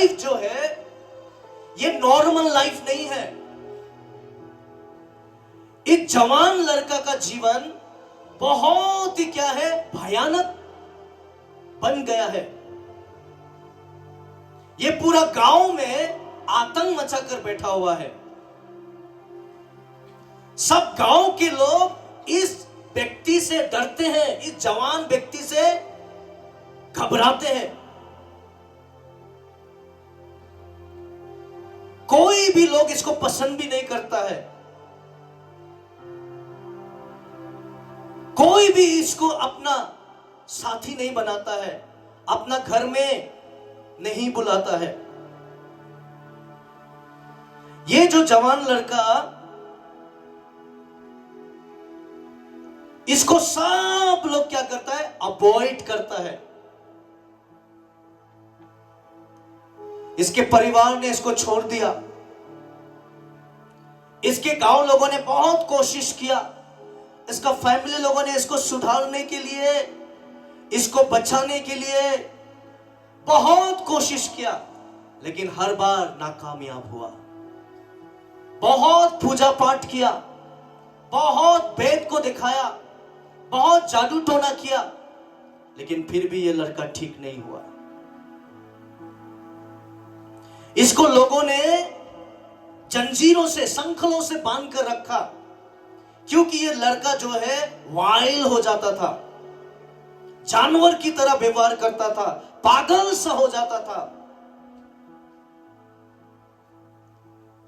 Life जो है ये नॉर्मल लाइफ नहीं है। एक जवान लड़का का जीवन बहुत ही क्या है, भयानक बन गया है। ये पूरा गांव में आतंक मचाकर बैठा हुआ है। सब गांव के लोग इस व्यक्ति से डरते हैं, इस जवान व्यक्ति से घबराते हैं। कोई भी लोग इसको पसंद भी नहीं करता है। कोई भी इसको अपना साथी नहीं बनाता है, अपना घर में नहीं बुलाता है। ये जो जवान लड़का, इसको सब लोग क्या करता है, अवॉइड करता है। इसके परिवार ने इसको छोड़ दिया। इसके गांव लोगों ने बहुत कोशिश किया, इसका फैमिली लोगों ने इसको सुधारने के लिए, इसको बचाने के लिए बहुत कोशिश किया, लेकिन हर बार नाकामयाब हुआ। बहुत पूजा पाठ किया, बहुत वेद को दिखाया, बहुत जादू टोना किया, लेकिन फिर भी यह लड़का ठीक नहीं हुआ। इसको लोगों ने जंजीरों से, संखलों से बांध कर रखा, क्योंकि यह लड़का जो है वाइल्ड हो जाता था, जानवर की तरह व्यवहार करता था, पागल सा हो जाता था।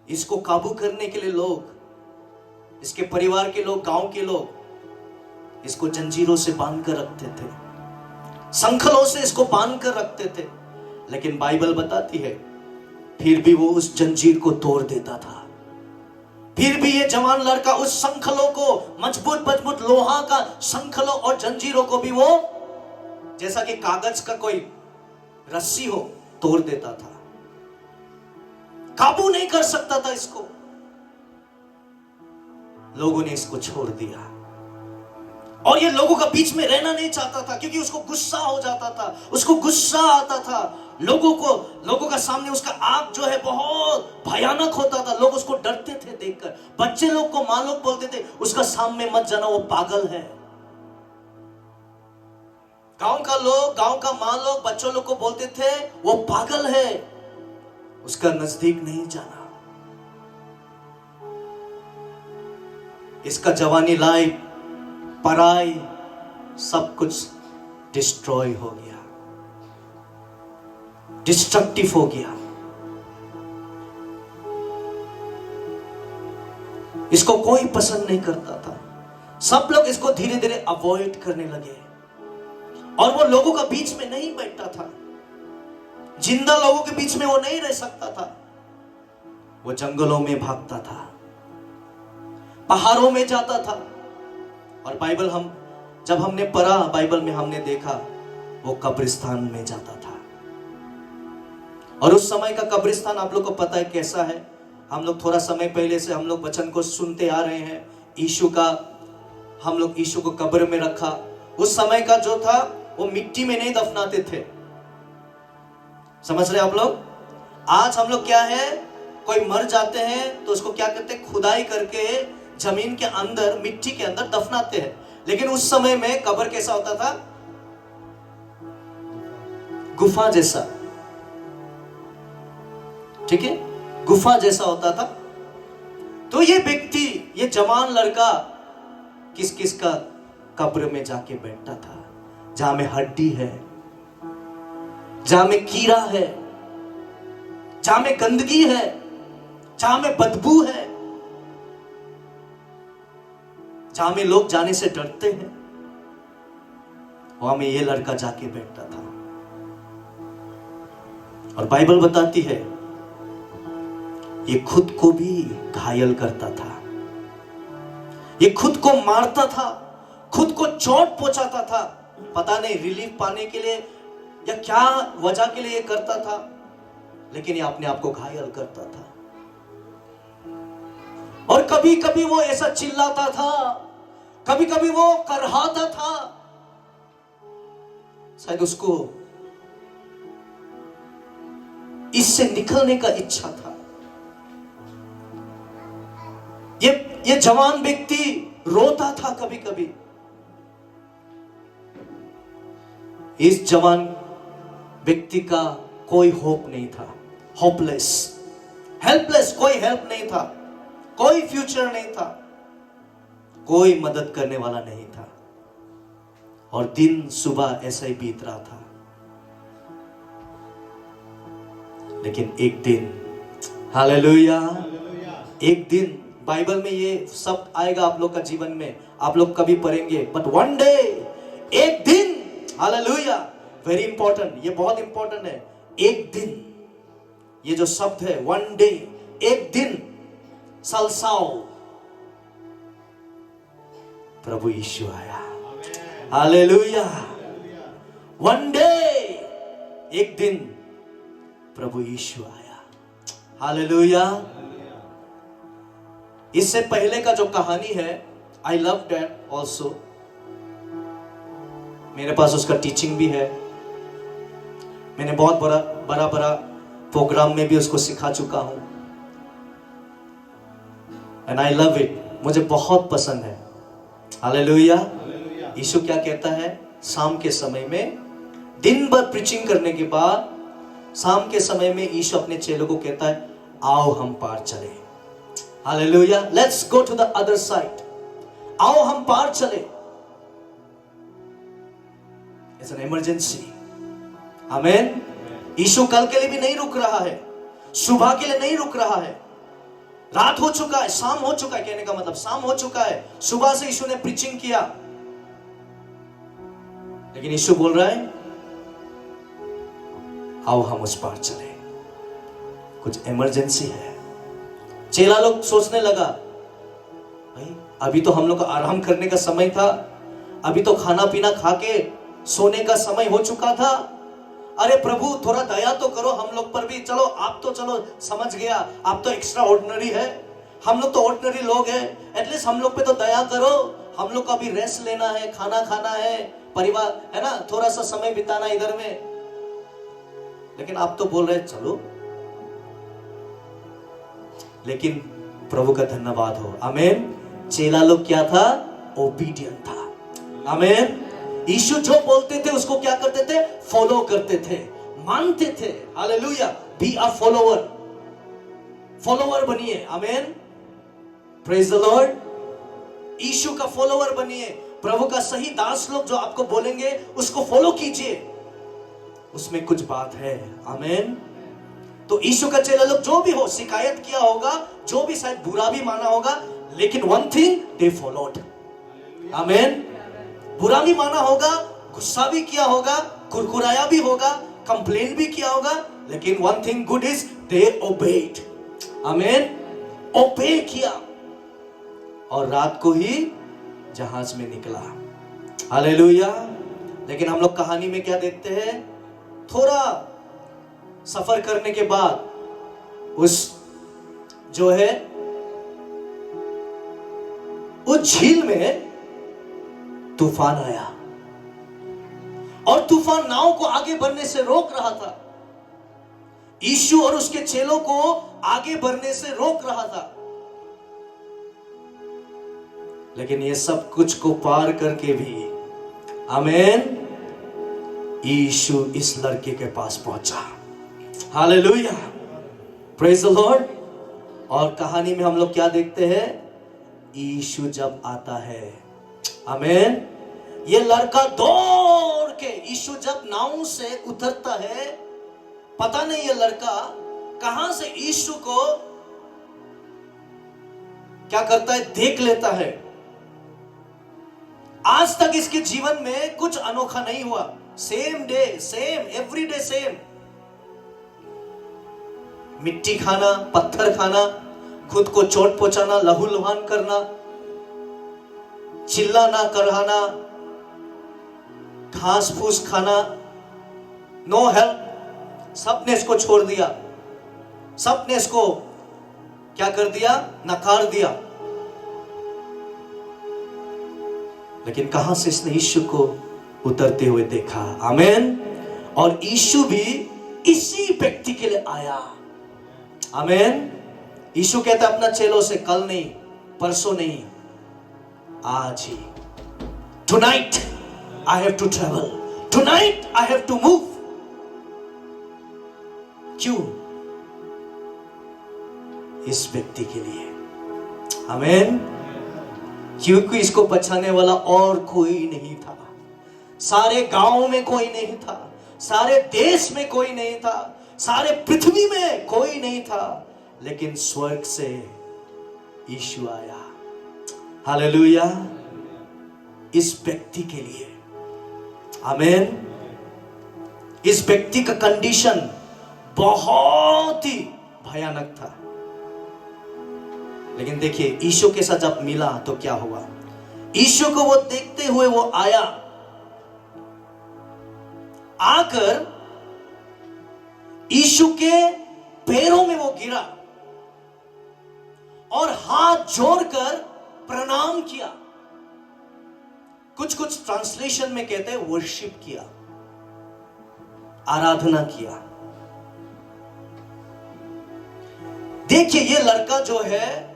इसको काबू करने के लिए लोग, इसके परिवार के लोग, गांव के लोग इसको जंजीरों से बांध कर रखते थे, संखलों से इसको बांध कर रखते थे, लेकिन बाइबल बताती है फिर भी वो उस जंजीर को तोड़ देता था। फिर भी ये जवान लड़का उस संखलों को, मजबूत मजबूत लोहा का संखलों और जंजीरों को भी वो जैसा कि कागज का कोई रस्सी हो तोड़ देता था। काबू नहीं कर सकता था इसको। लोगों ने इसको छोड़ दिया और ये लोगों का बीच में रहना नहीं चाहता था, क्योंकि उसको गुस्सा हो जाता था, उसको गुस्सा आता था। लोगों का सामने उसका आंख जो है बहुत भयानक होता था। लोग उसको डरते थे देखकर। बच्चे लोग को माँ लोग बोलते थे उसका सामने मत जाना, वो पागल है। गांव का लोग, गांव का माँ लोग बच्चों लोग को बोलते थे वो पागल है, उसका नजदीक नहीं जाना। इसका जवानी लाइफ, पढ़ाई, सब कुछ डिस्ट्रॉय हो गया, डिस्ट्रक्टिव हो गया। इसको कोई पसंद नहीं करता था। सब लोग इसको धीरे धीरे अवॉइड करने लगे और वो लोगों का बीच में नहीं बैठता था। जिंदा लोगों के बीच में वो नहीं रह सकता था। वो जंगलों में भागता था, पहाड़ों में जाता था। और बाइबल जब हमने पढ़ा, बाइबल में हमने देखा वो कब्रिस्तान में जाता था। और उस समय का कब्रिस्तान आप लोग को पता है कैसा है। हम लोग थोड़ा समय पहले से हम लोग वचन को सुनते आ रहे हैं। हम लोग यीशु को कब्र में रखा। उस समय का जो था वो मिट्टी में नहीं दफनाते थे। समझ रहे आप लोग? आज हम लोग क्या है, कोई मर जाते हैं तो उसको क्या करते हैं, खुदाई करके जमीन के अंदर, मिट्टी के अंदर दफनाते हैं। लेकिन उस समय में कब्र कैसा होता था, गुफा जैसा, ठीक है, गुफा जैसा होता था। तो ये व्यक्ति, ये जवान लड़का किस किस का कब्र में जाके बैठता था, जहां में हड्डी है, जहां में कीड़ा है, जहां में गंदगी है, जहां में बदबू है, जहां में लोग जाने से डरते हैं, वहां में ये लड़का जाके बैठता था। और बाइबल बताती है ये खुद को भी घायल करता था, ये खुद को मारता था, खुद को चोट पहुंचाता था। पता नहीं रिलीफ पाने के लिए या क्या वजह के लिए ये करता था, लेकिन ये अपने आप को घायल करता था। और कभी कभी वो ऐसा चिल्लाता था, कभी कभी वो करहाता था, शायद उसको इससे निकलने का इच्छा था। ये जवान व्यक्ति रोता था कभी कभी। इस जवान व्यक्ति का कोई होप नहीं था, होपलेस, हेल्पलेस, कोई हेल्प नहीं था, कोई फ्यूचर नहीं था, कोई मदद करने वाला नहीं था। और दिन सुबह ऐसा ही बीत रहा था। लेकिन एक दिन, हालेलुया, एक दिन, बाइबल में ये सब आएगा आप लोग का जीवन में, आप लोग कभी पढ़ेंगे, बट वन डे, एक दिन, हालेलुया, वेरी इंपॉर्टेंट, ये बहुत इंपॉर्टेंट है। एक दिन, ये जो शब्द है वन डे, एक दिन, सलसाओ, प्रभु यीशु आया, हालेलुया। वन डे, एक दिन प्रभु यीशु आया, हालेलुया। इससे पहले का जो कहानी है, आई लव दैट ऑल्सो, मेरे पास उसका टीचिंग भी है, मैंने बहुत बड़ा प्रोग्राम में भी उसको सिखा चुका हूं, एंड आई लव इट, मुझे बहुत पसंद है, हालेलुया। यीशु क्या कहता है, शाम के समय में, दिन भर प्रीचिंग करने के बाद शाम के समय में यीशु अपने चेलों को कहता है, आओ हम पार चले, hallelujah, let's go to the other side, आओ हम पार चले। इट्स एन इमरजेंसी, आमीन। यीशु कल के लिए भी नहीं रुक रहा है, सुबह के लिए नहीं रुक रहा है, रात हो चुका है, शाम हो चुका है, कहने का मतलब शाम हो चुका है, सुबह से यीशु ने प्रीचिंग किया, लेकिन यीशु बोल रहा है, आओ हम उस पार चले, कुछ इमरजेंसी है। चेला लोग सोचने लगा, भाई अभी तो हम लोग का आराम करने का समय था, अभी तो खाना पीना खा के सोने का समय हो चुका था, अरे प्रभु थोड़ा दया तो करो हम लोग पर भी, चलो आप तो चलो समझ गया, आप तो एक्स्ट्रा ऑर्डिनरी है, हम लोग तो ऑर्डिनरी लोग हैं, एटलीस्ट हम लोग पे तो दया करो, हम लोग को अभी रेस्ट लेना है, खाना खाना है, परिवार है ना, थोड़ा सा समय बिताना इधर में। लेकिन आप तो बोल रहे चलो, लेकिन प्रभु का धन्यवाद हो, आमीन। चेला लोग क्या था, ओबीडियंट था, आमीन। यीशु जो बोलते थे उसको क्या करते थे, फॉलो करते थे, मानते थे, hallelujah. Be a follower, follower बनिए, आमीन, प्रेज द लॉर्ड। यीशु का फॉलोअर बनिए, प्रभु का सही दास लोग जो आपको बोलेंगे उसको फॉलो कीजिए, उसमें कुछ बात है, आमीन। तो यीशु का चेला लोग जो भी हो, शिकायत किया होगा, जो भी शायद बुरा भी माना होगा, लेकिन वन थिंग दे फॉलोड, आमीन। बुरा भी माना होगा, गुस्सा भी किया होगा, कुरकुराया भी होगा, कंप्लेन भी किया होगा, लेकिन one thing good is they obeyed, आमीन, ओबे किया, और रात को ही जहाज में निकला, हालेलुया। लेकिन हम लोग कहानी में क्या देखते हैं, थोड़ा सफर करने के बाद उस जो है उस झील में तूफान आया, और तूफान नाव को आगे बढ़ने से रोक रहा था, यीशु और उसके चेलों को आगे बढ़ने से रोक रहा था। लेकिन ये सब कुछ को पार करके भी, आमीन, यीशु इस लड़के के पास पहुंचा, हालेलुया, प्रेज द लॉर्ड। और कहानी में हम लोग क्या देखते हैं, यीशु जब आता है, आमीन, ये लड़का दौड़ के, यीशु जब नाव से उतरता है, पता नहीं ये लड़का कहां से यीशु को क्या करता है, देख लेता है। आज तक इसके जीवन में कुछ अनोखा नहीं हुआ, same day same, every day same, मिट्टी खाना, पत्थर खाना, खुद को चोट पहुंचाना, लहूलुहान करना, चिल्लाना, कराना, घास फूस खाना, नो हेल्प, सबने इसको छोड़ दिया, सबने इसको क्या कर दिया, नकार दिया। लेकिन कहां से इसने यीशु को उतरते हुए देखा, आमीन। और यीशु भी इसी व्यक्ति के लिए आया। आमीन। यीशु कहता अपना चेलों से, कल नहीं, परसों नहीं, आज ही। Tonight I have to travel. Tonight I have to move. क्यों? इस व्यक्ति के लिए। आमीन। क्योंकि इसको बचाने वाला और कोई नहीं था। सारे गांव में कोई नहीं था, सारे देश में कोई नहीं था, सारे पृथ्वी में कोई नहीं था, लेकिन स्वर्ग से यीशु आया। हालेलुया। इस व्यक्ति के लिए। आमीन। इस व्यक्ति का कंडीशन बहुत ही भयानक था, लेकिन देखिए यीशु के साथ जब मिला तो क्या हुआ। यीशु को वो देखते हुए वो आया, आकर यीशु के पैरों में वो गिरा और हाथ जोड़कर प्रणाम किया। कुछ कुछ ट्रांसलेशन में कहते हैं वर्शिप किया, आराधना किया। देखिए ये लड़का जो है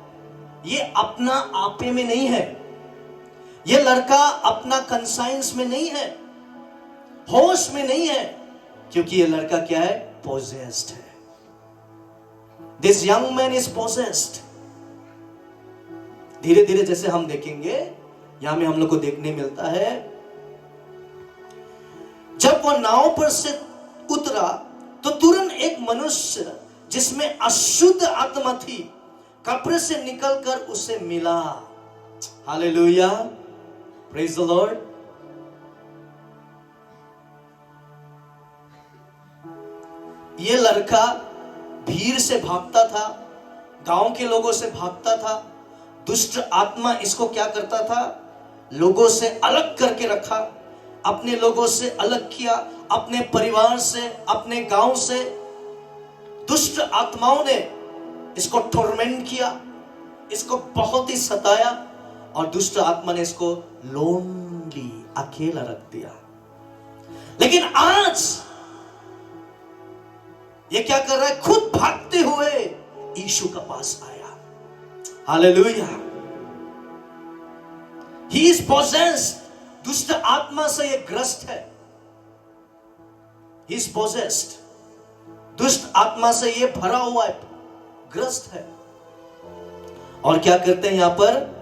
ये अपना आपे में नहीं है, ये लड़का अपना कंसाइंस में नहीं है, होश में नहीं है, क्योंकि ये लड़का क्या है? पोजेस्ड है। This young man is possessed. धीरे धीरे जैसे हम देखेंगे, यहां में हम लोग को देखने मिलता है, जब वो नाव पर से उतरा तो तुरंत एक मनुष्य जिसमें अशुद्ध आत्मा थी कब्र से निकलकर उसे मिला। Hallelujah, praise the Lord. ये लड़का भीड़ से भागता था, गांव के लोगों से भागता था। दुष्ट आत्मा इसको क्या करता था? लोगों से अलग करके रखा, अपने लोगों से अलग किया, अपने परिवार से, अपने गांव से। दुष्ट आत्माओं ने इसको टॉर्मेंट किया, इसको बहुत ही सताया, और दुष्ट आत्मा ने इसको लोनली, अकेला रख दिया। लेकिन आज ये क्या कर रहा है? खुद भागते हुए यीशु के पास आया। हालेलुया। He is possessed. दुष्ट आत्मा से ये ग्रस्त है। He is possessed. दुष्ट आत्मा से ये भरा हुआ है, ग्रस्त है। और क्या करते हैं यहां पर?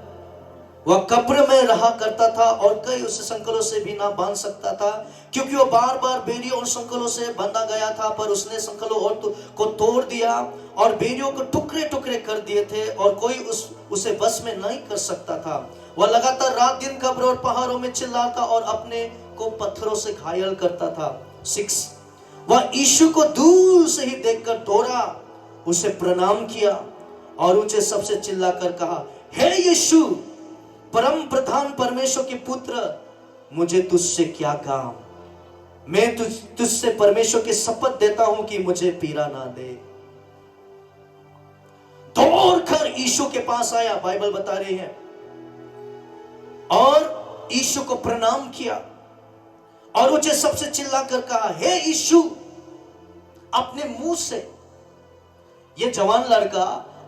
वह कब्र में रहा करता था और कई उसे संकलों से भी ना बांध सकता था, क्योंकि वो बार बार बेड़ियों और संकलों से बंधा गया था। पर उसने संकलों और को तोड़ दिया और बेड़ियों को टुकड़े टुकड़े कर दिए थे, और कोई उसे बस में नहीं कर सकता था। वह लगातार रात दिन कब्र और पहाड़ों में चिल्लाता और अपने को पत्थरों से घायल करता था। 6 वह यीशु को दूर से ही देखकर दौड़ा, उसे प्रणाम किया और ऊंचे सबसे चिल्लाकर कहा, हे यीशु, परम प्रधान परमेश्वर के पुत्र, मुझे तुझसे क्या काम? मैं तुझसे परमेश्वर की शपथ देता हूं कि मुझे पीड़ा ना दे। दौड़कर यीशु के पास आया, बाइबल बता रही है, और यीशु को प्रणाम किया और ऊंचे सबसे चिल्लाकर कहा, हे यीशु। अपने मुंह से ये जवान लड़का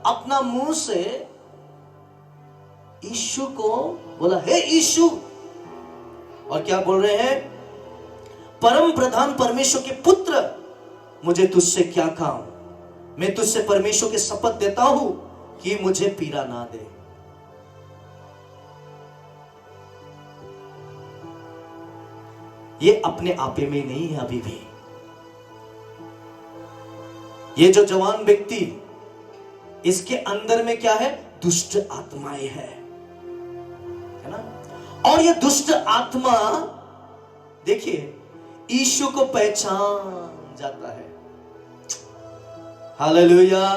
अपना मुंह से यीशु को बोला, हे यीशु। और क्या बोल रहे हैं? परम प्रधान परमेश्वर के पुत्र, मुझे तुझसे क्या काम? मैं तुझसे परमेश्वर की शपथ देता हूं कि मुझे पीड़ा ना दे। ये अपने आपे में नहीं है अभी भी। ये जो जवान व्यक्ति, इसके अंदर में क्या है? दुष्ट आत्माएं है ना? और ये दुष्ट आत्मा देखिए यीशु को पहचान जाता है। हालेलुया।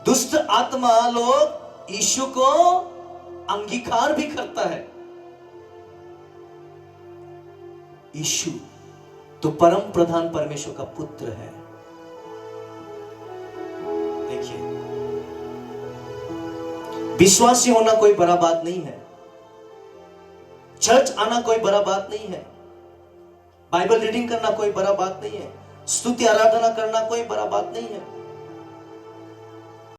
दुष्ट आत्मा लोग यीशु को अंगीकार भी करता है। यीशु तो परम प्रधान परमेश्वर का पुत्र है। देखिए, विश्वासी होना कोई बड़ा बात नहीं है, चर्च आना कोई बड़ा बात नहीं है, बाइबल रीडिंग करना कोई बड़ा बात नहीं है, स्तुति आराधना करना कोई बड़ा बात नहीं है।